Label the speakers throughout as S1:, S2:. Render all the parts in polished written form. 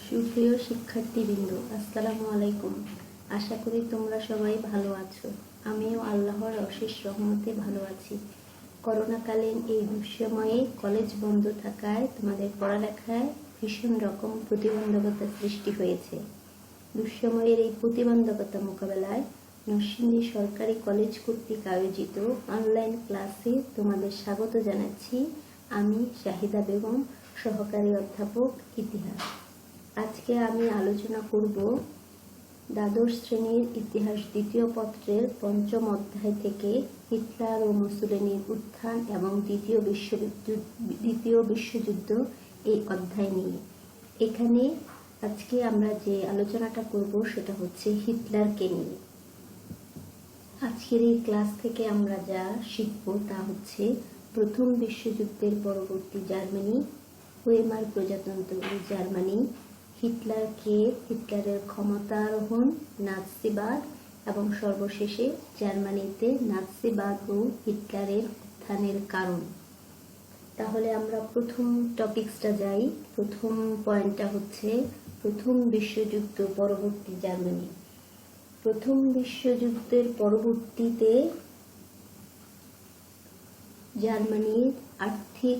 S1: সুপ্রিয় শিক্ষার্থীবৃন্দ, আসসালামু আলাইকুম। আশা করি তোমরা সবাই ভালো আছো। আমিও আল্লাহর অশেষ রহমতে ভালো আছি। করোনাকালীন এই দুঃসময়ে কলেজ বন্ধ থাকায় তোমাদের পড়ালেখায় ভীষণ রকম প্রতিবন্ধকতা সৃষ্টি হয়েছে। দুঃসময়ের এই প্রতিবন্ধকতা মোকাবেলায় নরসিংদী সরকারি কলেজ কর্তৃক আয়োজিত অনলাইন ক্লাসে তোমাদের স্বাগত জানাচ্ছি। আমি শাহিদা বেগম, সহকারী অধ্যাপক ইতিহাস। আজকে আমি আলোচনা করব দ্বাদশ শ্রেণীর ইতিহাস দ্বিতীয় পত্রের পঞ্চম অধ্যায় থেকে হিটলার ও মুসোলিনির উত্থান এবং দ্বিতীয় বিশ্বযুদ্ধ এই অধ্যায় নিয়ে। এখানে আজকে আমরা যে আলোচনাটা করব সেটা হচ্ছে হিটলারকে নিয়ে। আজকের এই ক্লাস থেকে আমরা যা শিখব তা হচ্ছে প্রথম বিশ্বযুদ্ধের পরবর্তী জার্মানি, ওয়েমার প্রজাতন্ত্র জার্মানি, হিটলারের ক্ষমতারোহণ, নাৎসিবাদ এবং সর্বশেষে জার্মানিতে নাৎসিবাদ ও হিটলারের উত্থানের কারণ। তাহলে আমরা প্রথম টপিকসটা যাই। প্রথম পয়েন্টটা হচ্ছে প্রথম বিশ্বযুদ্ধ পরবর্তী জার্মানি। প্রথম বিশ্বযুদ্ধের পরবর্তীতে জার্মানির আর্থিক,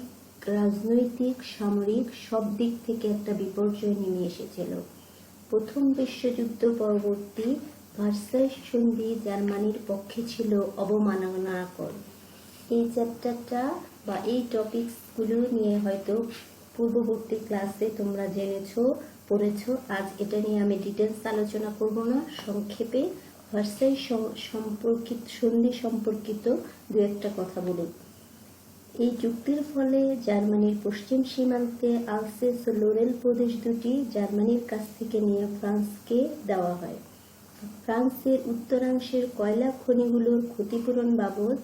S1: রাজনৈতিক, সামরিক সব দিক থেকে একটা বিপর্যয় নেমে এসেছিল। প্রথম বিশ্বযুদ্ধ পরবর্তী ভার্সাই সন্ধি জার্মানির পক্ষে ছিল অবমাননাকর। এই চ্যাপ্টারটা বা এই টপিকসগুলো নিয়ে হয়তো পূর্ববর্তী ক্লাসে তোমরা জেনেছো, পড়েছো। আজ এটা নিয়ে আমি ডিটেলস আলোচনা করব না, সংক্ষেপে ভার্সাই সন্ধি সম্পর্কিত দু একটা কথা বলি। এই চুক্তির ফলে জার্মানির পশ্চিম সীমান্তে আলসেস ও লোরেল প্রদেশ দুটি জার্মানির কাছ থেকে নিয়ে ফ্রান্সকে দেওয়া হয়। ফ্রান্সের উত্তরাংশের কয়লা খনিগুলোর ক্ষতিপূরণ বাবদ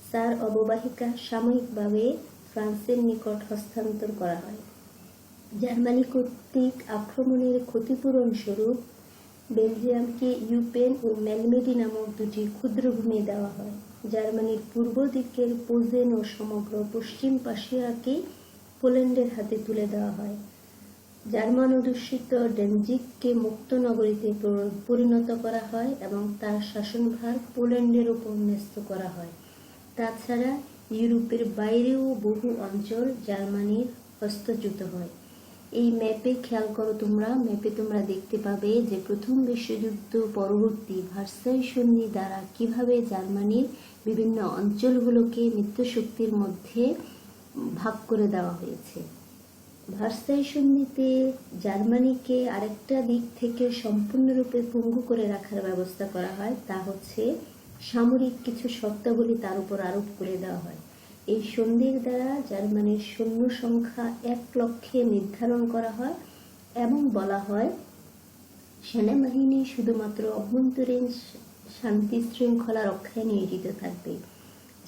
S1: সার অববাহিকা সাময়িকভাবে ফ্রান্সের নিকট হস্তান্তর করা হয়। জার্মানি কর্তৃক আক্রমণের ক্ষতিপূরণ স্বরূপ বেলজিয়ামকে ইউপেন ও ম্যালমেডি নামক দুটি ক্ষুদ্র ভূমি দেওয়া হয়। জার্মানির পূর্ব দিকের পোজেন ও সমগ্র পশ্চিম পাশিয়াকে পোল্যান্ডের হাতে তুলে দেওয়া হয়। জার্মান অধ্যুষিত ডেনজিগকে মুক্ত নগরীতে পরিণত করা হয় এবং তার শাসনভার পোল্যান্ডের উপর ন্যস্ত করা হয়। তাছাড়া ইউরোপের বাইরেও বহু অঞ্চল জার্মানির হস্তচ্যুত হয়। এই ম্যাপে খেয়াল করো, ম্যাপে তোমরা দেখতে পাবে যে প্রথম বিশ্বযুদ্ধ পরবর্তী ভার্সাই সন্ধি দ্বারা কিভাবে জার্মানির বিভিন্ন অঞ্চলগুলোকে মিত্রশক্তির মধ্যে ভাগ করে দেওয়া হয়েছে। ভার্সাই সন্ধিতে জার্মানিকে আরেকটা দিক থেকে সম্পূর্ণরূপে পঙ্গু করে রাখার ব্যবস্থা করা হয়, তা হচ্ছে সামরিক কিছু শর্তাবলী তার উপর আরোপ করে দেওয়া হয়। এই সন্ধির দ্বারা জার্মানির সৈন্য সংখ্যা 1 লক্ষে নির্ধারণ করা হয় এবং বলা হয় সেনাবাহিনী শুধুমাত্র অভ্যন্তরীণ শান্তি শৃঙ্খলা রক্ষায় নিয়োজিত থাকবে।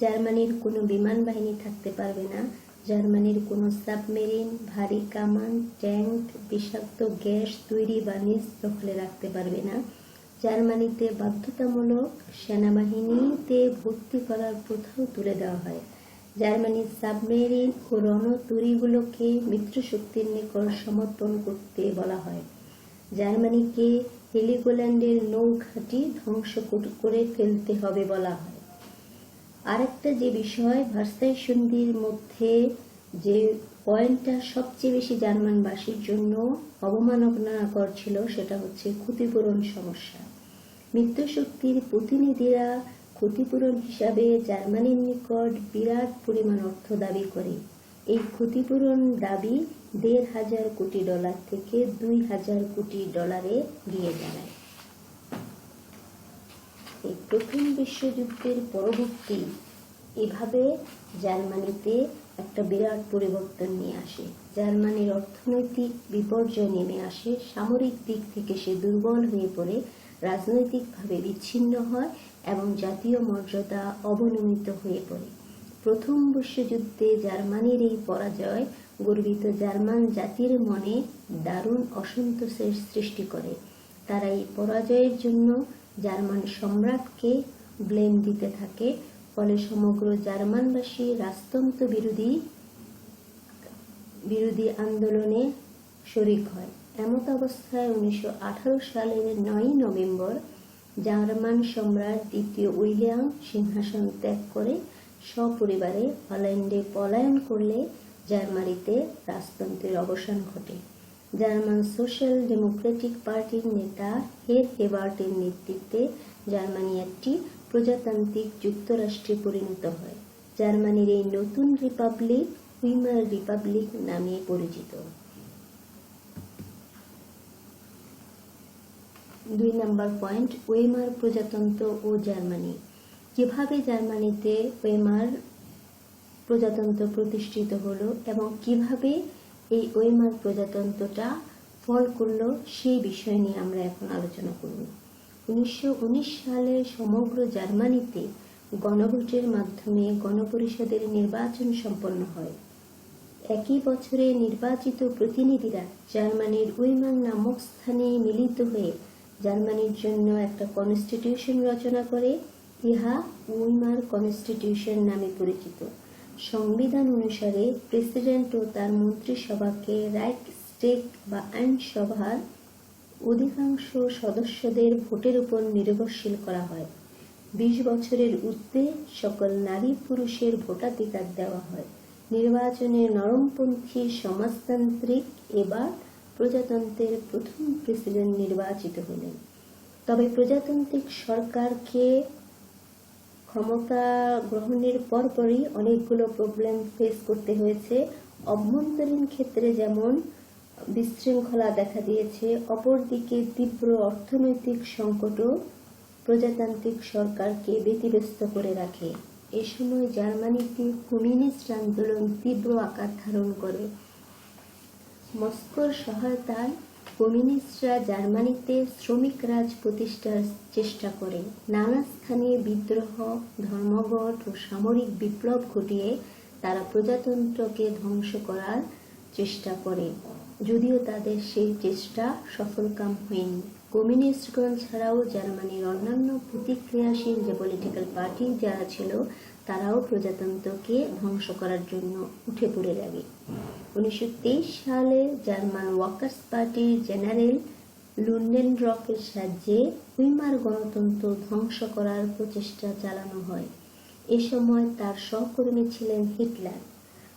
S1: জার্মানির কোনো বিমান বাহিনী থাকতে পারবে না। জার্মানির কোনো সাবমেরিন, ভারী কামান, ট্যাঙ্ক, বিষাক্ত গ্যাস তৈরি বা নিজ দখলে রাখতে পারবে না। জার্মানিতে বাধ্যতামূলক সেনাবাহিনীতে ভর্তি করার প্রথাও তুলে দেওয়া হয়। জার্মানির সাবমেরিন ও রণতরীগুলোকে মিত্রশক্তির নিকট সমর্পণ করতে বলা হয়। জার্মানিকে হেলিগোল্যান্ডের নৌঘাঁটি ধ্বংস করে ফেলতে হবে বলা হয়। আরেকটা যে বিষয় ভার্সাই সন্ধির মধ্যে যে পয়েন্টটা সবচেয়ে বেশি জার্মানবাসীর জন্য অবমাননাকর ছিল সেটা হচ্ছে ক্ষতিপূরণ সমস্যা। মিত্রশক্তির প্রতিনিধিরা ক্ষতিপূরণ হিসাবে জার্মানির নিকট বিরাট পরিমাণ অর্থ দাবি করে। এই ক্ষতিপূরণ দাবি $1,500 কোটি থেকে $2,000 কোটি গিয়ে দাঁড়ায়। এই প্রথম বিশ্বযুদ্ধের পরবর্তী এভাবে জার্মানিতে একটা বিরাট পরিবর্তন নিয়ে আসে। জার্মানির অর্থনৈতিক বিপর্যয় নেমে আসে। সামরিক দিক থেকে সে দুর্বল হয়ে পড়ে, রাজনৈতিকভাবে বিচ্ছিন্ন হয় এবং জাতীয় মর্যাদা অবনমিত হয়ে পড়ে। প্রথম বিশ্বযুদ্ধে জার্মানির এই পরাজয় গর্বিত জার্মান জাতির মনে দারুণ অসন্তোষের সৃষ্টি করে। তারা এই পরাজয়ের জন্য জার্মান সম্রাটকে ব্লেম দিতে থাকে। ফলে সমগ্র জার্মানবাসী রাজতন্ত্র বিরোধী আন্দোলনে শরিক হয়। এমত অবস্থায় 1918 সালের 9 নভেম্বর জার্মান সম্রাট দ্বিতীয় উইলিয়াম সিংহাসন ত্যাগ করে সপরিবারে হল্যান্ডে পলায়ন করলে জার্মানিতে রাজতন্ত্রের অবসান ঘটে। জার্মান সোশ্যাল ডেমোক্রেটিক পার্টির নেতা হের হেবার্টের নেতৃত্বে জার্মানি একটি প্রজাতান্ত্রিক যুক্তরাষ্ট্রে পরিণত হয়। জার্মানির এই নতুন রিপাবলিক উইমার রিপাবলিক নামে পরিচিত। 2 নম্বর পয়েন্ট, ওয়েমার প্রজাতন্ত্র ও জার্মানি। কিভাবে জার্মানিতে ওয়েমার প্রজাতন্ত্র প্রতিষ্ঠিত হলো এবং কিভাবে এই ওয়েমার প্রজাতন্ত্রটা ফল করলো সেই বিষয় নিয়ে আমরা এখন আলোচনা করব। 1919 সালে সমগ্র জার্মানিতে গণভোটের মাধ্যমে গণপরিষদের নির্বাচন সম্পন্ন হয়। একই বছরে নির্বাচিত প্রতিনিধিরা জার্মানির উইমার নামক স্থানে মিলিত হয়ে জার্মানির জন্য একটা কনস্টিটিউশন রচনা করে। ইহা উইমার কনস্টিটিউশন নামে পরিচিত। সংবিধান অনুসারে প্রেসিডেন্ট ও তার মন্ত্রিসভাকে রাইখস্ট্যাগ বা আইনসভার অধিকাংশ সদস্যদের ভোটের উপর নির্ভরশীল করা হয়। 20 বছরের ঊর্ধ্বে সকল নারী পুরুষের ভোটাধিকার দেওয়া হয়। নির্বাচনে নরমপন্থী সমাজতান্ত্রিক এবার প্রজাতন্ত্রের প্রথম প্রেসিডেন্ট নির্বাচিত হলেন। তবে প্রজাতান্ত্রিক সরকারকে ক্ষমতা গ্রহণের পরপরই অনেকগুলো প্রবলেম ফেস করতে হয়েছে। অভ্যন্তরীণ ক্ষেত্রে যেমন বিশৃঙ্খলা দেখা দিয়েছে, অপরদিকে তীব্র অর্থনৈতিক সংকটও প্রজাতান্ত্রিক সরকারকে ব্যতিব্যস্ত করে রাখে। এ সময় জার্মানিতে কমিউনিস্ট আন্দোলন তীব্র আকার ধারণ করে। মস্কোর সহায়তায় কমিউনিস্টরা জার্মানিতে শ্রমিক রাজ প্রতিষ্ঠার চেষ্টা করে। নানা স্থানে বিদ্রোহ, ধর্মঘট ও সামরিক বিপ্লব ঘটিয়ে তারা প্রজাতন্ত্রকে ধ্বংস করার চেষ্টা করে, যদিও তাদের সেই চেষ্টা সফলকাম হয়নি। কমিউনিস্টগণ ছাড়াও জার্মানির অন্যান্য প্রতিক্রিয়াশীল যে পলিটিক্যাল পার্টি যারা ছিল তারাও প্রজাতন্ত্রকে ধ্বংস করার জন্য উঠে পড়ে লাগে। 1923 সালে জার্মান ওয়ার্কার্স পার্টির জেনারেল লুডেনডর্ফের সাহায্যে উইমার গণতন্ত্র ধ্বংস করার প্রচেষ্টা চালানো হয়। এ সময় তার সহকর্মী ছিলেন হিটলার।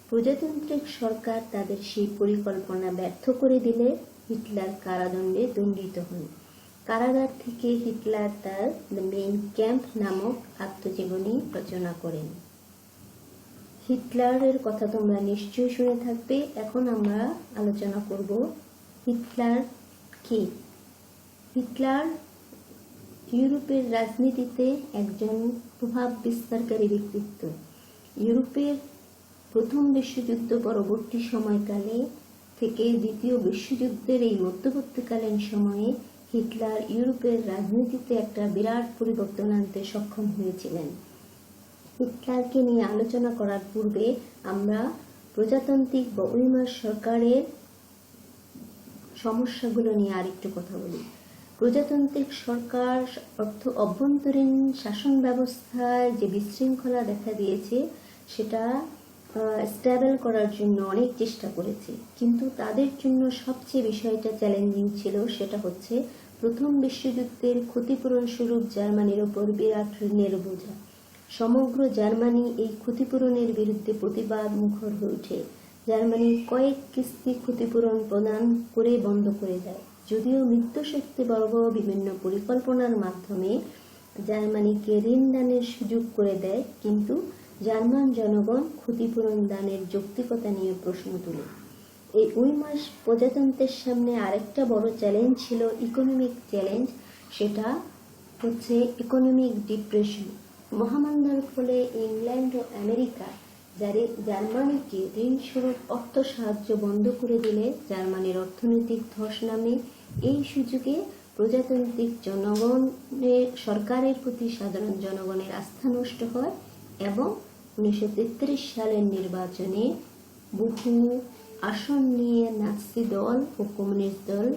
S1: প্রজাতান্ত্রিক সরকার তাদের সেই পরিকল্পনা ব্যর্থ করে দিলে হিটলার কারাদণ্ডে দণ্ডিত হন। কারাগার থেকে হিটলার তার দ্য মেইন ক্যাম্প নামক আত্মজীবনী রচনা করেন। হিটলারের কথা তোমরা নিশ্চয়ই শুনে থাকবে। এখন আমরা আলোচনা করব হিটলার কে। হিটলার ইউরোপের রাজনীতিতে একজন প্রভাব বিস্তারকারী ব্যক্তিত্ব। ইউরোপের প্রথম বিশ্বযুদ্ধ পরবর্তী সময়কালে থেকে দ্বিতীয় বিশ্বযুদ্ধের এই মধ্যবর্তীকালীন সময়ে হিটলার ইউরোপের রাজনীতিতে একটা বিরাট পরিবর্তন আনতে সক্ষম হয়েছিলেন। হিটলারকে নিয়ে আলোচনা করার পূর্বে আমরা প্রজাতান্ত্রিক বা উইমার সরকারের সমস্যাগুলো নিয়ে আরেকটু কথা বলি। প্রজাতান্ত্রিক সরকার অর্থ অভ্যন্তরীণ শাসন ব্যবস্থায় যে বিশৃঙ্খলা দেখা দিয়েছে সেটা স্টেবল করার জন্য অনেক চেষ্টা করেছে, কিন্তু তাদের জন্য সবচেয়ে বিষয়টা চ্যালেঞ্জিং ছিল। সেটা হচ্ছে প্রথম বিশ্বযুদ্ধের ক্ষতিপূরণ স্বরূপ জার্মানির ওপর বিরাট ঋণের বোঝা। সমগ্র জার্মানি এই ক্ষতিপূরণের বিরুদ্ধে প্রতিবাদ মুখর হয়ে ওঠে। জার্মানি কয়েক কিস্তি ক্ষতিপূরণ প্রদান করে বন্ধ করে দেয়। যদিও মিত্রশক্তিবর্গ বিভিন্ন পরিকল্পনার মাধ্যমে জার্মানিকে ঋণ দানের সুযোগ করে দেয়, কিন্তু জার্মান জনগণ ক্ষতিপূরণ দানের যৌক্তিকতা নিয়ে প্রশ্ন তোলে। এই উইমার প্রজাতন্ত্রের সামনে আরেকটা বড় চ্যালেঞ্জ ছিল ইকোনমিক চ্যালেঞ্জ। সেটা হচ্ছে ইকোনমিক ডিপ্রেশন। মহামন্দার ফলে ইংল্যান্ড ও আমেরিকা জার্মানিকে ঋণ স্বরূপ অর্থ সাহায্য বন্ধ করে দিলে জার্মানির অর্থনৈতিক ধস নামে। এই সুযোগে প্রজাতান্ত্রিক জনগণের সরকারের প্রতি সাধারণ জনগণের আস্থা নষ্ট হয় এবং 1933 সালের নির্বাচনে বহু আসন নিয়ে নাৎসি দল ও কমিউনিস্ট দল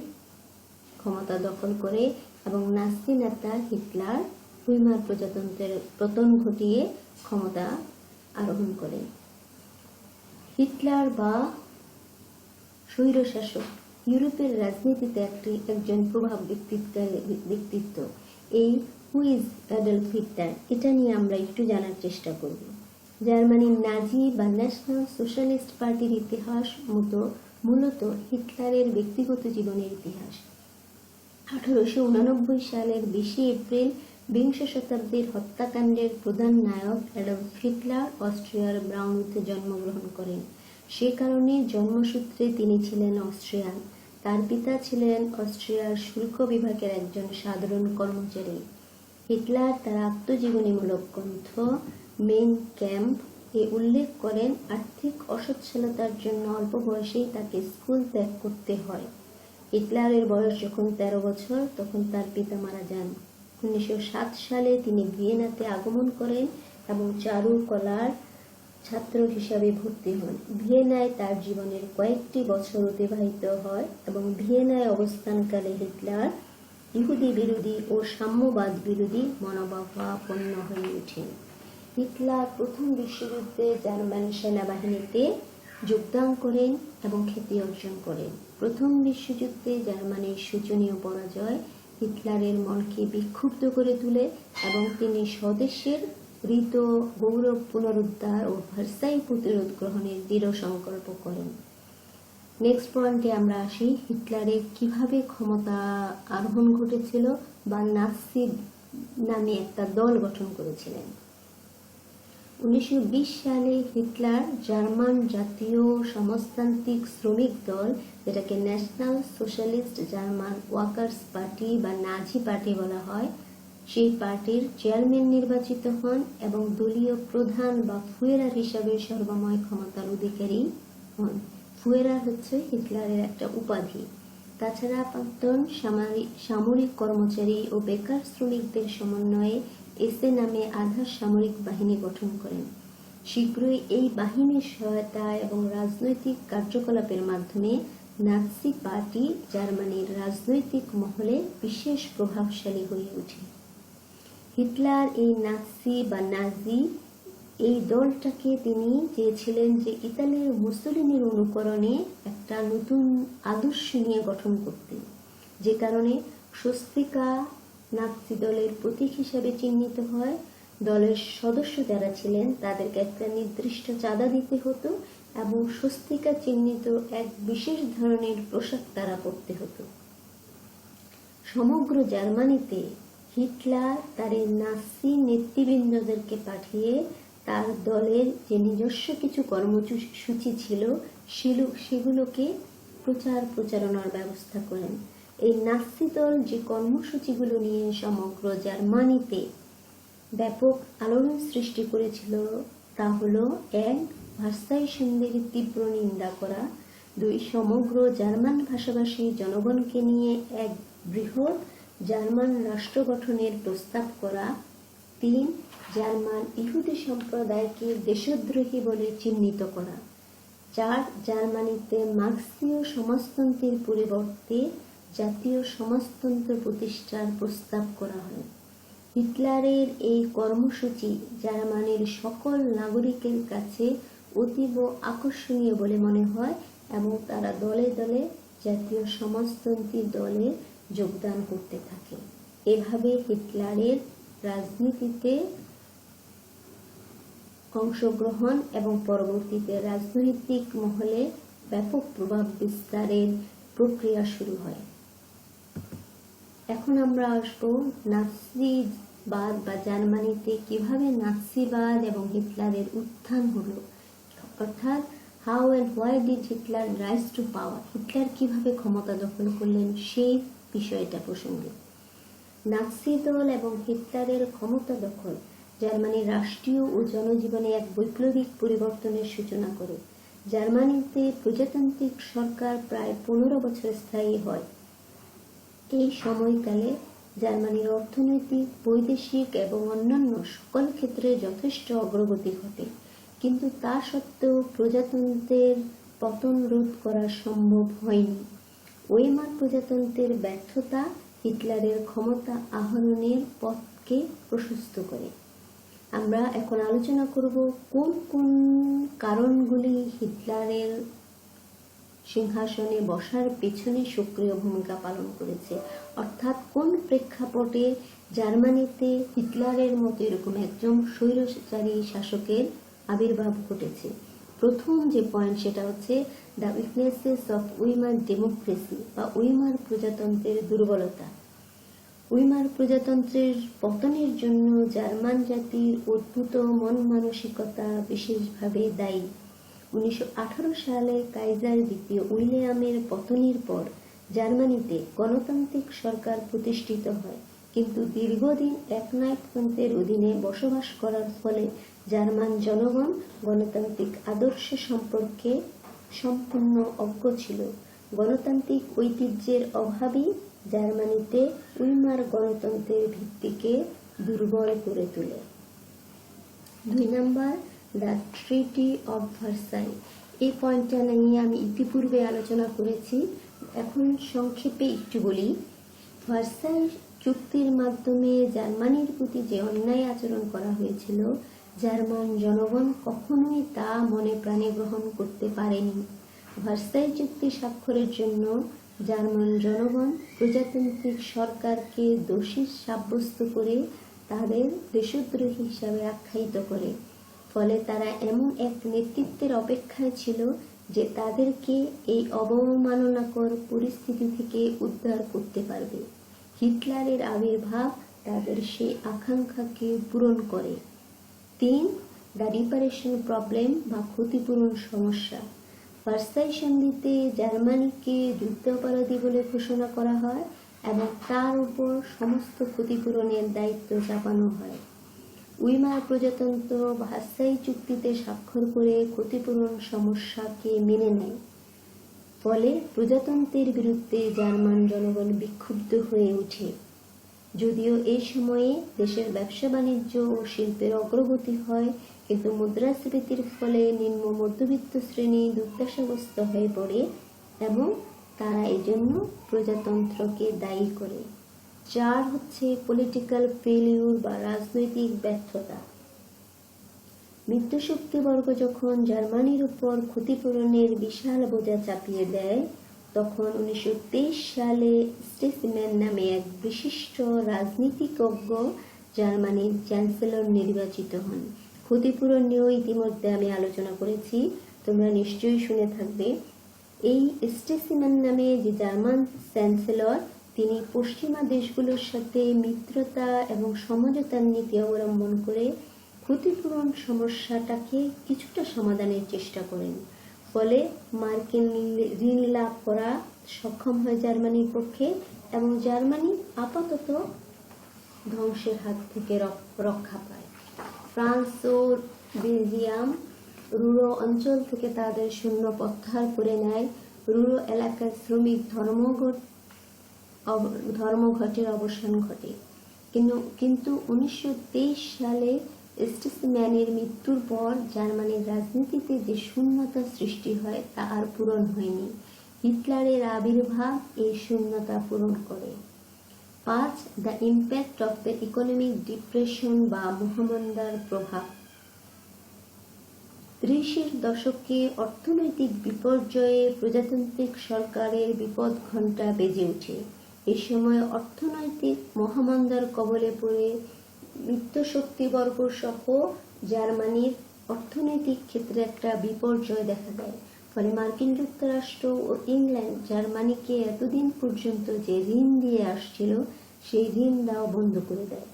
S1: ক্ষমতা দখল করে এবং নাৎসি নেতা হিটলার উইমার প্রজাতন্ত্রের পতন ঘটিয়ে ক্ষমতা আরোহণ করেন। হিটলার বা স্বৈরশাসক ইউরোপের রাজনীতিতে একজন প্রভাব ব্যক্তিত্ব। এই হু ইজ অ্যাডলফ হিটলার, এটা নিয়ে আমরা একটু জানার চেষ্টা করব। জার্মানির নাজি বা ন্যাশনাল সোশ্যালিস্ট পার্টির ইতিহাস মূলত হিটলারের ব্যক্তিগত জীবনের ইতিহাস। 1889 সালের 20 এপ্রিল বিংশ শতাব্দীর হত্যাকাণ্ডের প্রধান নায়ক অ্যাডলফ হিটলার অস্ট্রিয়ার ব্রাউনিতে জন্মগ্রহণ করেন। সে কারণে জন্মসূত্রে তিনি ছিলেন অস্ট্রিয়ান। তার পিতা ছিলেন অস্ট্রিয়ার শুল্ক বিভাগের একজন সাধারণ কর্মচারী। হিটলার তার আত্মজীবনীমূলক গ্রন্থ মেইন ক্যাম্প এ উল্লেখ করেন, আর্থিক অসচ্ছলতার জন্য অল্প বয়সেই তাকে স্কুল ত্যাগ করতে হয়। হিটলারের বয়স যখন 13 বছর, তখন তার পিতা মারা যান। 1907 সালে তিনি ভিয়েনাতে আগমন করেন এবং চারুকলার ছাত্র হিসাবে ভর্তি হন। ভিয়েনায় তার জীবনের কয়েকটি বছর অতিবাহিত হয় এবং ভিয়েনায় অবস্থানকালে হিটলার ইহুদি বিরোধী ও সাম্যবাদ বিরোধী মনোভাবাপন্ন হয়ে ওঠেন। হিটলার প্রথম বিশ্বযুদ্ধে জার্মান সেনাবাহিনীতে যোগদান করেন এবং খ্যাতি অর্জন করেন। প্রথম বিশ্বযুদ্ধে জার্মানির শোচনীয় পরাজয় হিটলারের মনকে বিক্ষুব্ধ করে তোলে এবং তিনি স্বদেশের হৃত গৌরব পুনরুদ্ধার ও ভার্সাই প্রতিরোধ গ্রহণের দৃঢ় সংকল্প করেন। নেক্সট পয়েন্টে আমরা আসি, হিটলারের কিভাবে ক্ষমতা আরোহণ ঘটেছিল বা নাৎসি নামে একটা দল গঠন করেছিলেন। 1920 সালে হিটলার জার্মান জাতীয় সমাজতান্ত্রিক শ্রমিক দল, যেটাকে national socialist German workers party বা নাজি পার্টি বলা হয়, সেই পার্টির চেয়ারম্যান নির্বাচিত হন এবং দলীয় প্রধান বা ফুয়েরার হিসাবে সর্বময় ক্ষমতার অধিকারী হন। ফুয়েরার হচ্ছে হিটলারের একটা উপাধি। তাছাড়া প্রাক্তন সামরিক কর্মচারী ও বেকার শ্রমিকদের সমন্বয়ে এসে নামে আধা সামরিক বাহিনী গঠন করেন। শীঘ্রই এই বাহিনীর সহায়তা এবং রাজনৈতিক কার্যকলাপের মাধ্যমে নাৎসি পার্টি জার্মানির রাজনৈতিক মহলে বিশেষ প্রভাবশালী হয়ে ওঠে। হিটলার এই নাৎসি বা নাজি এই দলটাকে তিনি চেয়েছিলেন যে ইতালির মুসোলিনির অনুকরণে একটা নতুন আদর্শ নিয়ে গঠন করতে, যে কারণে স্বস্তিকা নাৎসি দলের প্রতীক হিসাবে চিহ্নিত হয়। দলের সদস্য যারা ছিলেন তাদেরকে একটা নির্দিষ্ট চাঁদা দিতে হতো এবং স্বস্তিকা চিহ্নিত এক বিশেষ ধরনের পোশাক তারা পরতে হতো। সমগ্র জার্মানিতে হিটলার তার এই নাৎসি নেতৃবৃন্দদেরকে পাঠিয়ে তার দলের যে নিজস্ব কিছু কর্মসূচি ছিল সেগুলোকে প্রচারণার ব্যবস্থা করেন। এই নাৎসি দল যে কর্মসূচিগুলো নিয়ে সমগ্র জার্মানিতে ব্যাপক আলোড়ন সৃষ্টি করেছিল তা হলো: 1. ভার্সাই সন্ধির তীব্র নিন্দা করা। 2. সমগ্র জার্মান ভাষাভাষী জনগণকে নিয়ে এক বৃহৎ জার্মান রাষ্ট্র গঠনের প্রস্তাব করা। 3. জার্মান ইহুদি সম্প্রদায়কে দেশদ্রোহী বলে চিহ্নিত করা। 4. জার্মানিতে মার্ক্সীয় সমাজতন্ত্রের পরিবর্তে জাতীয় সমাজতন্ত্র প্রতিষ্ঠার প্রস্তাব করা হয়। হিটলারের এই কর্মসূচি জার্মানির সকল নাগরিকের কাছে অতীব আকর্ষণীয় বলে মনে হয় এবং তারা দলে দলে জাতীয় সমাজতন্ত্রী দলে যোগদান করতে থাকে। এভাবে হিটলারের রাজনীতিতে অংশগ্রহণ এবং পরবর্তীতে রাজনৈতিক মহলে ব্যাপক প্রভাব বিস্তারের প্রক্রিয়া শুরু হয়। এখন আমরা আসবো নাৎসিবাদ বা জার্মানিতে কিভাবে নাৎসিবাদ এবং হিটলারের উত্থান হলো, অর্থাৎ how and why did Hitler rise to power, Hitler কিভাবে ক্ষমতা দখল করলেন সেই বিষয়টা প্রসঙ্গে। নাৎসি দল এবং হিটলারের ক্ষমতা দখল জার্মানির রাষ্ট্রীয় ও জনজীবনে এক বৈপ্লবিক পরিবর্তনের সূচনা করে। জার্মানিতে প্রজাতান্ত্রিক সরকার প্রায় 15 বছর স্থায়ী হয়। এই সময়কালে জার্মানির অর্থনৈতিক, বৈদেশিক এবং অন্যান্য সকল ক্ষেত্রে যথেষ্ট অগ্রগতি ঘটে, কিন্তু তা সত্ত্বেও প্রজাতন্ত্রের পতন রোধ করা সম্ভব হয়নি। ওয়েমার প্রজাতন্ত্রের ব্যর্থতা হিটলারের ক্ষমতা আহরণের পথকে প্রশস্ত করে। আমরা এখন আলোচনা করব কোন কোন কারণগুলি হিটলারের সিংহাসনে বসার পেছনে সক্রিয় ভূমিকা পালন করেছে। অর্থাৎ কোন প্রেক্ষাপটে জার্মানিতে হিটলারের মতো এরকম একজন স্বৈরাচারী শাসকের আবির্ভাব ঘটেছে। প্রথম যে পয়েন্ট সেটা হচ্ছে দ্য উইকনেসেস অফ উইমার ডেমোক্রেসি বা উইমার প্রজাতন্ত্রের দুর্বলতা। উইমার প্রজাতন্ত্রের পতনের জন্য জার্মান জাতির উদ্ভূত মন মানসিকতা বিশেষভাবে দায়ী। 1918 সালে কাইজার দ্বিতীয় উইলিয়ামের পতনের পর জার্মানিতে গণতান্ত্রিক সরকার প্রতিষ্ঠিত হয়, কিন্তু দীর্ঘদিন একনায়কতন্ত্রের অধীনে বসবাস করার ফলে জার্মান জনগণ গণতান্ত্রিক আদর্শ সম্পর্কে সম্পূর্ণ অজ্ঞ ছিল। গণতান্ত্রিক ঐতিহ্যের অভাবই জার্মানিতে উইমার গণতন্ত্রের ভিত্তিকে দুর্বল করে তোলে। 2 number, the treaty of Versailles. এই পয়েন্টটা নিয়ে আমি ইতিপূর্বে আলোচনা করেছি, এখন সংক্ষেপে একটু বলি। ভার্সাই চুক্তির মাধ্যমে জার্মানির প্রতি যে অন্যায় আচরণ করা হয়েছিল, জার্মান জনগণ কখনোই তা মনে প্রাণে গ্রহণ করতে পারেনি। ভার্সাই চুক্তি স্বাক্ষরের জন্য জার্মান জনগণ প্রজাতান্ত্রিক সরকারকে দোষী সাব্যস্ত করে তাদের দেশদ্রোহী হিসাবে আখ্যায়িত করে। ফলে তারা এমন এক নেতৃত্বের অপেক্ষায় ছিল যে তাদেরকে এই অবমাননাকর পরিস্থিতি থেকে উদ্ধার করতে পারবে। হিটলারের আবির্ভাব তাদের সেই আকাঙ্ক্ষাকে পূরণ করে। 3, দ্য রিপারেশন প্রবলেম বা ক্ষতিপূরণ সমস্যা। ভার্সাই সন্ধিতে জার্মানিকে যুদ্ধাপরাধী বলে ঘোষণা করা হয় এবং তার উপর সমস্ত ক্ষতিপূরণের দায়িত্ব চাপানো হয়। উইমার প্রজাতন্ত্র ভার্সাই চুক্তিতে স্বাক্ষর করে ক্ষতিপূরণ সমস্যাকে মেনে নেয়। ফলে প্রজাতন্ত্রের বিরুদ্ধে জার্মান জনগণ বিক্ষুব্ধ হয়ে ওঠে। যদিও এই সময়ে দেশের ব্যবসা বাণিজ্য ও শিল্পের অগ্রগতি হয়, কিন্তু মুদ্রাস্ফীতির ফলে নিম্ন মধ্যবিত্ত শ্রেণী দুর্দশাগ্রস্ত হয়ে পড়ে এবং তারা এজন্য প্রজাতন্ত্রকে দায়ী করে। 4 হচ্ছে পলিটিক্যাল ফেলিউর বা রাজনৈতিক ব্যর্থতা। মিত্রশক্তিবর্গ যখন জার্মানির উপর ক্ষতিপূরণের বিশাল বোঝা চাপিয়ে দেয়, তখন 1923 সালে স্টেসম্যান নামে এক বিশিষ্ট রাজনীতিজ্ঞ জার্মানির চ্যান্সেলর নির্বাচিত হন। ক্ষতিপূরণ নিয়েও ইতিমধ্যে আমি আলোচনা করেছি, তোমরা নিশ্চয়ই শুনে থাকবে। এই স্টেসম্যান নামে যে জার্মান চ্যান্সেলর, তিনি পশ্চিমা দেশগুলোর সাথে মিত্রতা এবং সমঝোতার নীতি অবলম্বন করে ক্ষতিপূরণ সমস্যাটাকে কিছুটা সমাধানের চেষ্টা করেন। ফলে মার্কিন ঋণ লাভ করা সক্ষম হয় জার্মানির পক্ষে এবং জার্মানি আপাতত ধ্বংসের হাত থেকে রক্ষা পায়। ফ্রান্স ও বেলজিয়াম রুরো অঞ্চল থেকে তাদের সৈন্য প্রত্যাহার করে নেয়। রুরো এলাকায় শ্রমিক ধর্মঘটের অবসান ঘটে। কিন্তু 1923 সালে স্টেসম্যানের মৃত্যুর পর জার্মানির রাজনীতিতে যে শূন্যতা সৃষ্টি হয় তা আর পূরণ হয়নি। হিটলারের আবির্ভাব এই শূন্যতা পূরণ করে। 5, the impact of the economic depression বা মহামন্দার প্রভাব। 30-এর দশকে অর্থনৈতিক বিপর্যয়ে প্রজাতান্ত্রিক সরকারের বিপদ ঘণ্টা বেজে ওঠে। এই সময় অর্থনৈতিক মহামন্দার কবলে পড়ে মিত্রশক্তিবর্গ সহ জার্মানির অর্থনৈতিক ক্ষেত্রে একটা বিপর্যয় দেখা দেয়। ফলে মার্কিন যুক্তরাষ্ট্র ও ইংল্যান্ড জার্মানিকে এতদিন পর্যন্ত যে ঋণ দিয়ে আসছিল সেই ঋণ দেওয়া বন্ধ করে দেয়।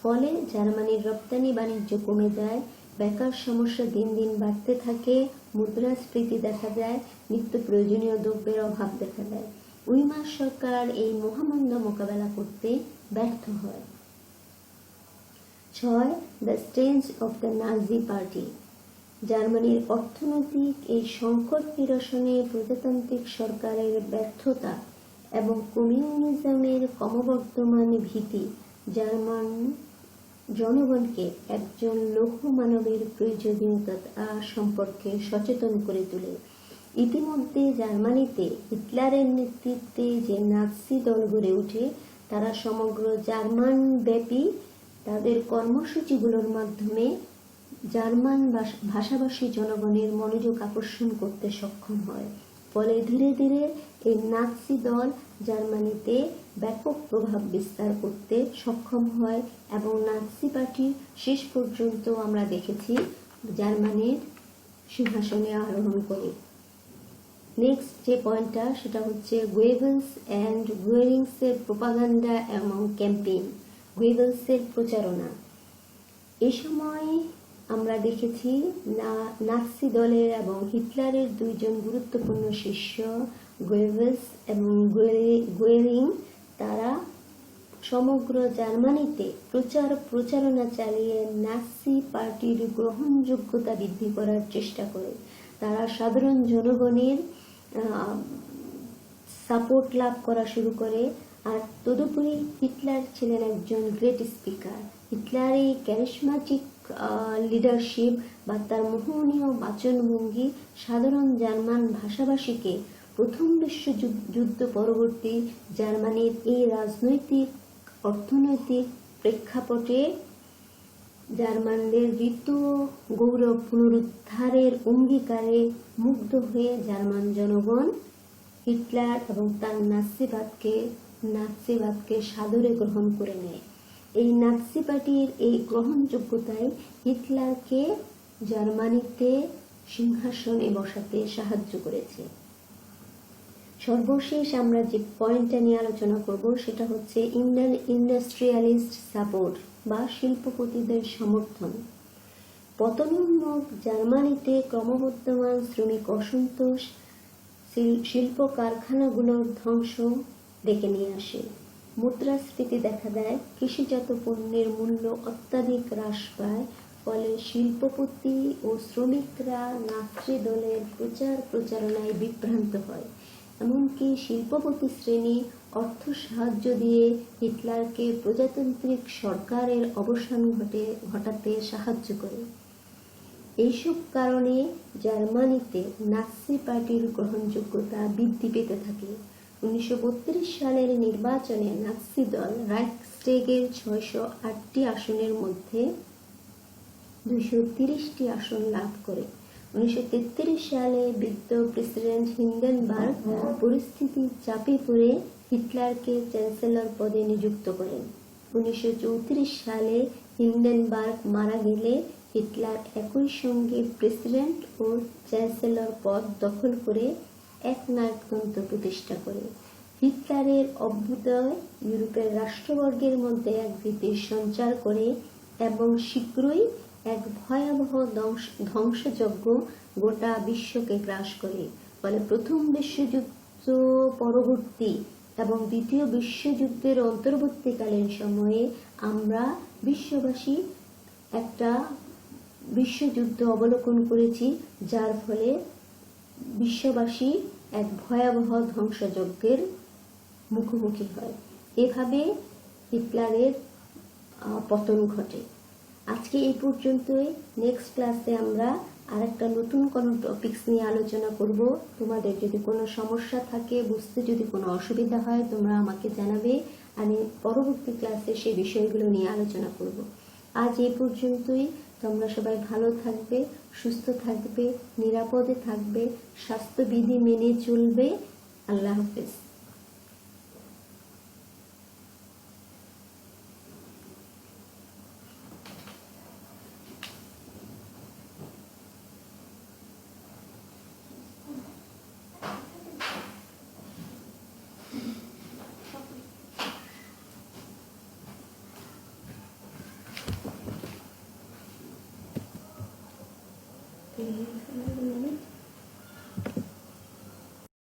S1: ফলে জার্মানির রপ্তানি বাণিজ্য কমে যায়, বেকার সমস্যা দিন দিন বাড়তে থাকে, মুদ্রাস্ফীতি দেখা যায়, নিত্য প্রয়োজনীয় দ্রব্যের অভাব দেখা দেয়। উইমার সরকার এই মহামন্দা মোকাবেলা করতে ব্যর্থ হয়। 6, the stage of the Nazi party. জার্মানির অর্থনৈতিক এই সংকট নিরসনে প্রজাতান্ত্রিক সরকারের ব্যর্থতা এবং কমিউনিজমের ক্রমবর্ধমান ভীতি জার্মান জনগণকে একজন লৌহ মানবের প্রয়োজনীয়তা সম্পর্কে সচেতন করে তোলে। ইতিমধ্যে জার্মানিতে হিটলারের নেতৃত্বে যে নাৎসি দল গড়ে ওঠে, তারা সমগ্র জার্মান ব্যাপী তাদের কর্মসূচিগুলোর মাধ্যমে জার্মান ভাষাভাষী জনগণের মনোযোগ আকর্ষণ করতে সক্ষম হয়। ফলে ধীরে ধীরে এই নাৎসি দল জার্মানিতে ব্যাপক প্রভাব বিস্তার করতে সক্ষম হয় এবং নাৎসি পার্টি শেষ পর্যন্ত আমরা দেখেছি জার্মানির সিংহাসনে আরোহণ করে। নেক্সট যে পয়েন্টটা সেটা হচ্ছে গোয়েবলস অ্যান্ড গোয়েরিংসের প্রোপাগান্ডা এবং ক্যাম্পেইন, গোয়েবলসের প্রচারণা। এই সময় আমরা দেখেছি নাৎসি দলের এবং হিটলারের দুইজন গুরুত্বপূর্ণ শিষ্য গোয়েবলস এবং গোয়েরিং, তারা সমগ্র জার্মানিতে প্রচারণা চালিয়ে নাৎসি পার্টির গ্রহণযোগ্যতা বৃদ্ধি করার চেষ্টা করে। তারা সাধারণ জনগণের সাপোর্ট লাভ করা শুরু করে। আর তদুপরি হিটলার ছিলেন একজন গ্রেট স্পিকার। হিটলার এই ক্যারিশম্যাটিক লিডারশিপ বা তার মোহনীয় বাচনভঙ্গি সাধারণ জার্মান ভাষাভাষীকে প্রথম বিশ্বযুদ্ধ পরবর্তী জার্মানির এই রাজনৈতিক অর্থনৈতিক প্রেক্ষাপটে জার্মানদের ঋতু গৌরব পুনরুদ্ধারের অঙ্গীকারে মুগ্ধ হয়ে জার্মান জনগণ হিটলার এবং তার নাৎসিবাদকে সাদরে গ্রহণ করে নেয়। এই নাৎসি পার্টির এই গ্রহণযোগ্যতায় হিটলারকে জার্মানিতে সিংহাসনে বসাতে সাহায্য করেছে। সর্বশেষ আমরা যে পয়েন্টটা নিয়ে আলোচনা করব সেটা হচ্ছে ইন্ডাস্ট্রিয়ালিস্ট সাপোর্ট বা শিল্পপতিদের সমর্থন। পতনোন্মুখ জার্মানিতে ক্রমবর্ধমান শ্রমিক অসন্তোষ শিল্প কারখানাগুলোর ধ্বংস ডেকে নিয়ে আসে। মুদ্রাস্ফীতি দেখা দেয়, কৃষিজাত পণ্যের মূল্য অত্যাধিক হ্রাস পায়। ফলে শিল্পপতি ও শ্রমিকরা নাৎসি দলের প্রচারণায় বিভ্রান্ত হয়। এমনকি শিল্পপতি শ্রেণী অর্থ সাহায্য দিয়ে হিটলারকে প্রজাতান্ত্রিক সরকারের অবসান ঘটাতে সাহায্য করে। এইসব কারণে জার্মানিতে নাৎসি পার্টির গ্রহণযোগ্যতা বৃদ্ধি পেতে থাকে। 1932 সালের নির্বাচনে নাৎসি দল রাইখস্ট্যাগের 608টি আসনের মধ্যে 230টি আসন লাভ করে। 1933 সালে বৃদ্ধ প্রেসিডেন্ট হিন্ডেনবার্গ পরিস্থিতির চাপে পড়ে হিটলারকে চ্যান্সেলর পদে নিযুক্ত করেন। 1934 সালে হিন্ডেনবার্গ মারা গেলে হিটলার একই সঙ্গে প্রেসিডেন্ট ও চ্যান্সেলর পদ দখল করে একনায়কতন্ত্র প্রতিষ্ঠা করে। হিটলারের অভ্যুদয় ইউরোপের রাষ্ট্রবর্গের মধ্যে এক ভীতির সঞ্চার করে এবং শীঘ্রই এক ভয়াবহ ধ্বংসযজ্ঞ গোটা বিশ্বকে গ্রাস করে। ফলে প্রথম বিশ্বযুদ্ধ পরবর্তী এবং দ্বিতীয় বিশ্বযুদ্ধের অন্তর্বর্তীকালীন সময়ে আমরা বিশ্ববাসী একটা বিশ্বযুদ্ধ অবলোকন করেছি, যার ফলে বিশ্ববাসী এক ভয়াবহ ধ্বংসযজ্ঞের মুখোমুখি হয়। এভাবে হিটলারের পতন ঘটে। আজকে এই পর্যন্তই। নেক্সট ক্লাসে আমরা আরেকটা নতুন কোনো টপিকস নিয়ে আলোচনা করব। তোমাদের যদি কোনো সমস্যা থাকে, বুঝতে যদি কোনো অসুবিধা হয়, তোমরা আমাকে জানাবে। আমি পরবর্তী ক্লাসে সেই বিষয়গুলো নিয়ে আলোচনা করব। আজ এই পর্যন্তই। তোমরা সবাই ভালো থাকবে, সুস্থ থাকবে, নিরাপদে থাকবে, স্বাস্থ্যবিধি মেনে চলবে। আল্লাহ হাফেজ। Okay,